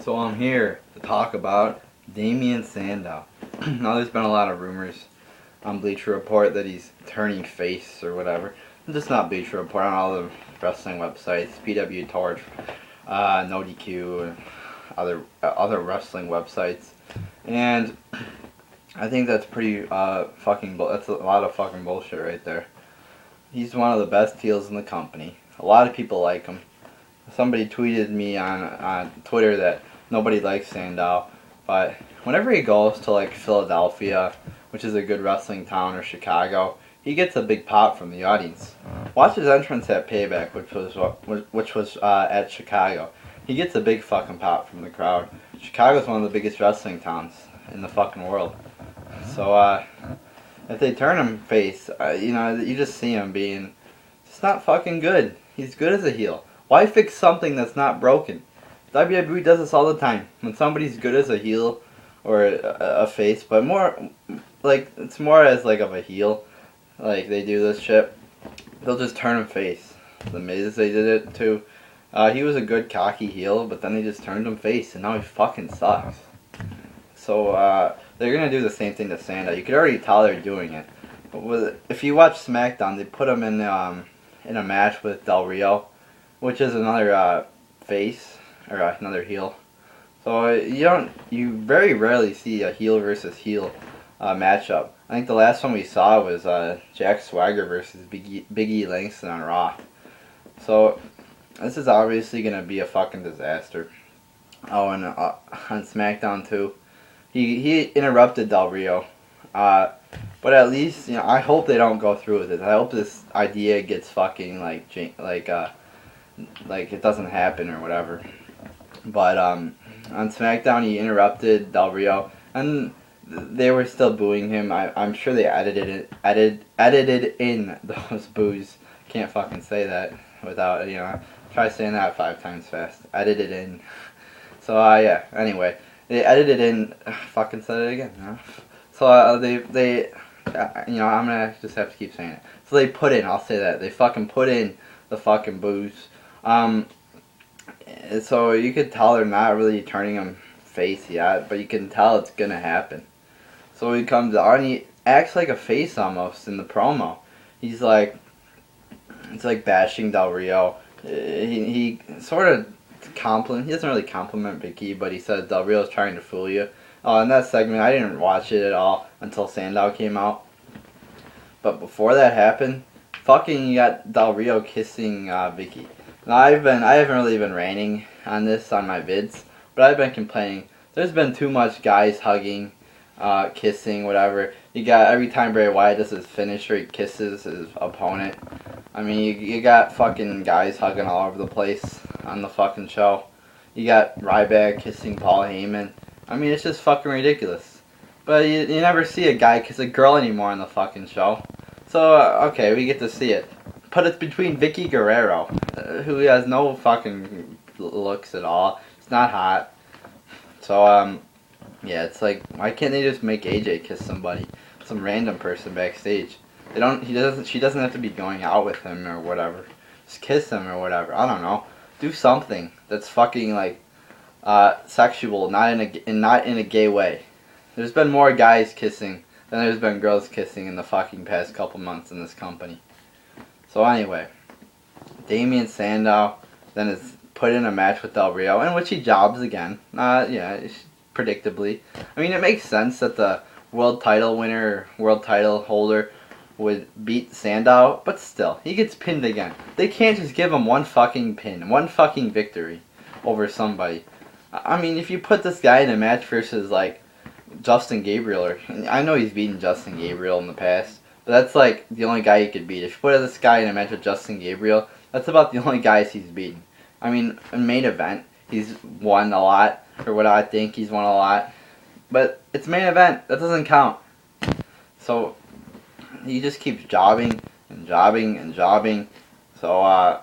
So I'm here to talk about Damien Sandow. Now there's been a lot of rumors on Bleacher Report that he's turning face or whatever. Just not Bleacher Report, on all the wrestling websites, PW Torch, No DQ, and other wrestling websites. And I think that's pretty that's a lot of fucking bullshit right there. He's one of the best heels in the company. A lot of people like him. Somebody tweeted me on Twitter that nobody likes Sandow, but whenever he goes to like Philadelphia, which is a good wrestling town, or Chicago, he gets a big pop from the audience. Watch his entrance at Payback, which was at Chicago. He gets a big fucking pop from the crowd. Chicago's one of the biggest wrestling towns in the fucking world. So if they turn him face, you just see him being just not fucking good. He's good as a heel. Why fix something that's not broken? WWE does this all the time. When somebody's good as a heel or a face, but more like it's more as like of a heel, like they do this shit, they'll just turn him face. The Miz, they did it too. He was a good cocky heel, but then they just turned him face, and now he fucking sucks. So they're gonna do the same thing to Sandow. You could already tell they're doing it. But if you watch SmackDown, they put him in a match with Del Rio, which is another face or another heel. So you very rarely see a heel versus heel matchup. I think the last one we saw was Jack Swagger versus Big E Langston on Raw. So this is obviously gonna be a fucking disaster. Oh, and on SmackDown too, he interrupted Del Rio. But at least I hope they don't go through with it. I hope this idea gets fucking like it doesn't happen or whatever. But on SmackDown, he interrupted Del Rio, and they were still booing him. I'm sure they edited in those boos. Can't fucking say that without try saying that 5 times fast. Edited in. So yeah. Anyway, they edited in. Fucking said it again. So they I'm gonna just have to keep saying it. So they put in. I'll say that they fucking put in the fucking boos. So you could tell they're not really turning him face yet, but you can tell it's gonna happen. So he comes on, he acts like a face almost in the promo. He's like bashing Del Rio. He sort of he doesn't really compliment Vicky, but he says Del Rio's trying to fool you. Oh, in that segment, I didn't watch it at all until Sandow came out. But before that happened, fucking you got Del Rio kissing Vicky. Now I haven't really been ranting on this on my vids, but I've been complaining. There's been too much guys hugging, kissing, whatever. You got every time Bray Wyatt does his finisher, he kisses his opponent. I mean, you got fucking guys hugging all over the place on the fucking show. You got Ryback kissing Paul Heyman. I mean, it's just fucking ridiculous. But you never see a guy kiss a girl anymore on the fucking show. So, okay, we get to see it. But it's between Vicky Guerrero, who has no fucking looks at all. It's not hot. So, yeah, it's like, why can't they just make AJ kiss somebody? Some random person backstage. She doesn't have to be going out with him or whatever. Just kiss him or whatever. I don't know. Do something that's fucking, like, sexual, not in a gay way. There's been more guys kissing than there's been girls kissing in the fucking past couple months in this company. So anyway, Damien Sandow then is put in a match with Del Rio, in which he jobs again. Predictably. I mean, it makes sense that the world title winner, world title holder, would beat Sandow, but still, he gets pinned again. They can't just give him one fucking pin, one fucking victory over somebody. I mean, if you put this guy in a match versus, like, Justin Gabriel, I know he's beaten Justin Gabriel in the past, but that's, like, the only guy he could beat. If you put this guy in a match with Justin Gabriel, that's about the only guys he's beaten. I mean, in main event, he's won a lot, or what I think he's won a lot, but it's main event. That doesn't count. So he just keeps jobbing and jobbing and jobbing. So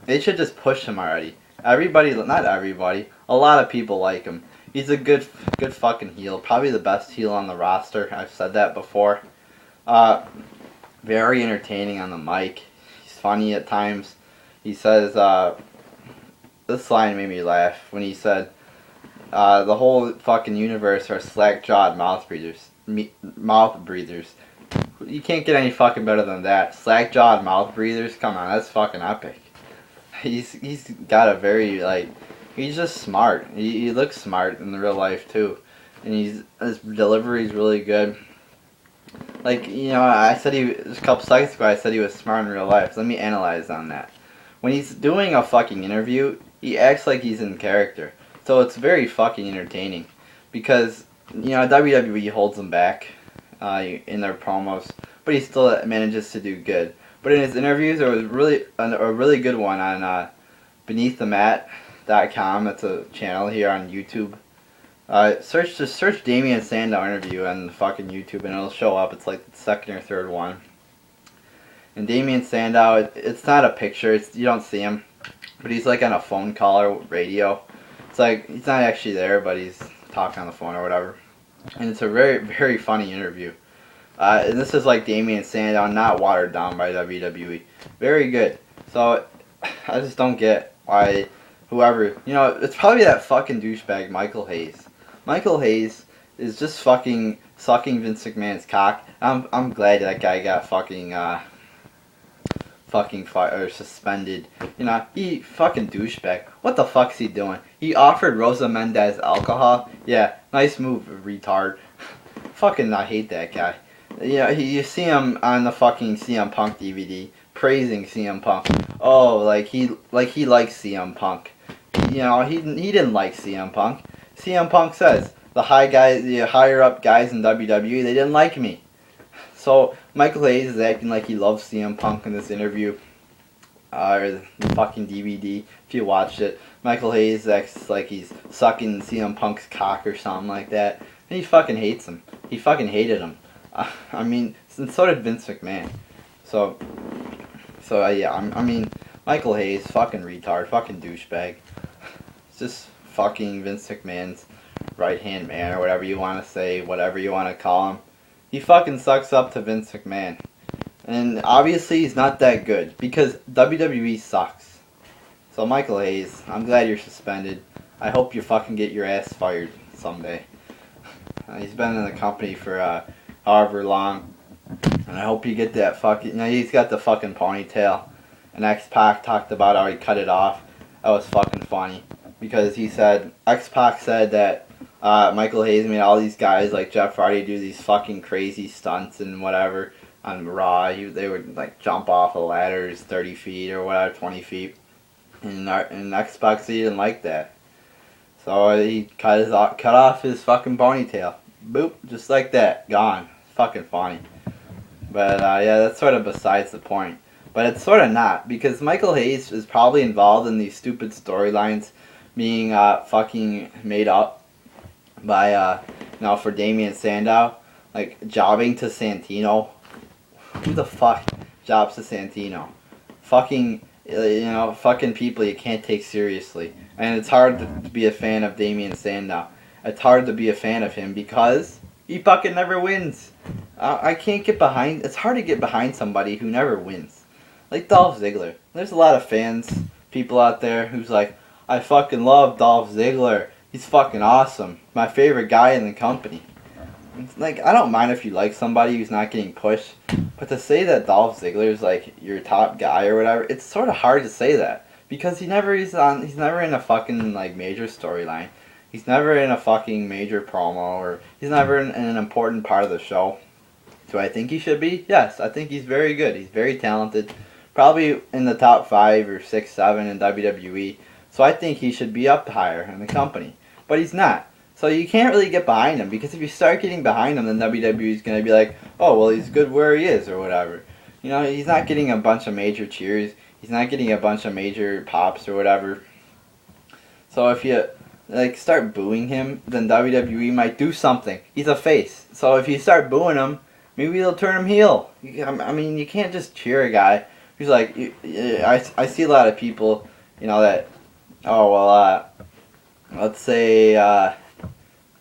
they should just push him already. Not everybody, a lot of people like him. He's a good fucking heel. Probably the best heel on the roster. I've said that before. Very entertaining on the mic. He's funny at times. He says, this line made me laugh when he said, the whole fucking universe are slack-jawed mouth breathers. Mouth breathers. You can't get any fucking better than that. Slack-jawed mouth breathers. Come on, that's fucking epic. He's got a very he's just smart. He looks smart in the real life too, and his delivery's really good. Like, I said just a couple seconds ago, I said he was smart in real life. Let me analyze on that. When he's doing a fucking interview, he acts like he's in character. So it's very fucking entertaining. Because, WWE holds him back in their promos, but he still manages to do good. But in his interviews, there was really a really good one on BeneathTheMat.com. That's a channel here on YouTube. Search Damien Sandow interview on fucking YouTube and it'll show up. It's like the second or third one. And Damien Sandow, it's not a picture. You don't see him, but he's like on a phone call or radio. It's like he's not actually there, but he's talking on the phone or whatever. And it's a very, very funny interview. And this is like Damien Sandow, not watered down by WWE. Very good. So I just don't get why whoever, it's probably that fucking douchebag Michael Hayes. Michael Hayes is just fucking sucking Vince McMahon's cock. I'm glad that guy got fucking fired or suspended. He fucking douchebag. What the fuck's he doing? He offered Rosa Mendez alcohol. Yeah, nice move, retard. Fucking, I hate that guy. You see him on the fucking CM Punk DVD praising CM Punk. Oh, like he likes CM Punk. He didn't like CM Punk. CM Punk says the higher up guys in WWE, they didn't like me. So Michael Hayes is acting like he loves CM Punk in this interview, or the fucking DVD. If you watched it, Michael Hayes acts like he's sucking CM Punk's cock or something like that, and he fucking hates him. He fucking hated him. And so did Vince McMahon. So yeah, Michael Hayes, fucking retard, fucking douchebag. It's just fucking Vince McMahon's right-hand man, or whatever you want to say, whatever you want to call him. He fucking sucks up to Vince McMahon. And obviously he's not that good, because WWE sucks. So Michael Hayes, I'm glad you're suspended. I hope you fucking get your ass fired someday. He's been in the company for however long, and I hope you get that fucking, he's got the fucking ponytail. And X-Pac talked about how he cut it off. That was fucking funny. Because X-Pac said that Michael Hayes made all these guys like Jeff Hardy do these fucking crazy stunts and whatever on Raw. They would like jump off of ladders 30 feet or whatever, 20 feet. And X-Pac said he didn't like that. So he cut off his fucking ponytail. Boop, just like that. Gone. Fucking funny. But yeah, that's sort of besides the point. But it's sort of not, because Michael Hayes is probably involved in these stupid storylines being fucking made up by for Damien Sandow, like jobbing to Santino. Who the fuck jobs to Santino? Fucking fucking people you can't take seriously. And it's hard to be a fan of Damien Sandow. It's hard to be a fan of him because he fucking never wins. I can't get behind. It's hard to get behind somebody who never wins. Like Dolph Ziggler. There's a lot of people out there who's like, I fucking love Dolph Ziggler. He's fucking awesome. My favorite guy in the company. It's like, I don't mind if you like somebody who's not getting pushed, but to say that Dolph Ziggler is like your top guy or whatever, it's sort of hard to say that because he's never in a fucking like major storyline. He's never in a fucking major promo, or he's never in an important part of the show. Do I think he should be? Yes, I think he's very good. He's very talented. Probably in the top 5 or 6, 7 in WWE. So I think he should be up higher in the company. But he's not. So you can't really get behind him, because if you start getting behind him, then WWE is going to be like, oh, well, he's good where he is, or whatever. He's not getting a bunch of major cheers. He's not getting a bunch of major pops or whatever. So if you start booing him, then WWE might do something. He's a face. So if you start booing him, maybe they'll turn him heel. You can't just cheer a guy who's like, I see a lot of people, that, let's say,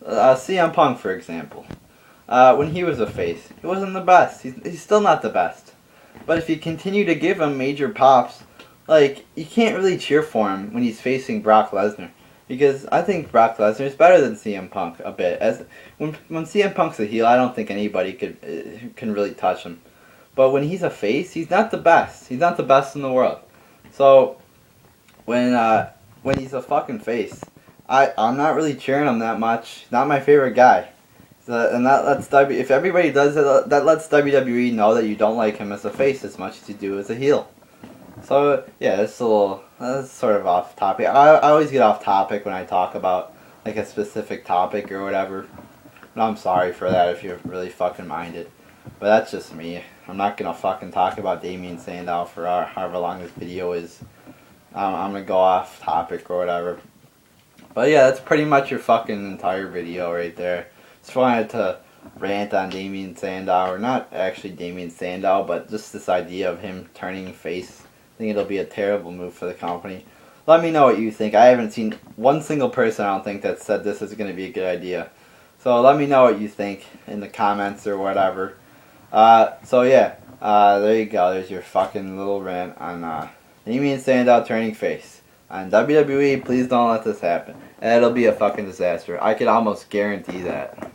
CM Punk, for example. When he was a face, he wasn't the best. He's still not the best. But if you continue to give him major pops, you can't really cheer for him when he's facing Brock Lesnar. Because I think Brock Lesnar is better than CM Punk a bit. As when CM Punk's a heel, I don't think anybody can really touch him. But when he's a face, he's not the best. He's not the best in the world. So when he's a fucking face, I'm not really cheering him that much. He's not my favorite guy. So, and that lets if everybody does it, that lets WWE know that you don't like him as a face as much as you do as a heel. So yeah, that's sort of off topic. I always get off topic when I talk about like a specific topic or whatever. And I'm sorry for that if you're really fucking minded. But that's just me. I'm not gonna fucking talk about Damien Sandow for however long this video is. I'm gonna go off topic or whatever. But yeah, that's pretty much your fucking entire video right there. Just wanted to rant on Damien Sandow, or not actually Damien Sandow, but just this idea of him turning face. I think it'll be a terrible move for the company. Let me know what you think. I haven't seen one single person, I don't think, that said this is going to be a good idea. So let me know what you think in the comments or whatever. So yeah, there you go. There's your fucking little rant on Damien Sandow turning face. On WWE, please don't let this happen. It'll be a fucking disaster. I could almost guarantee that.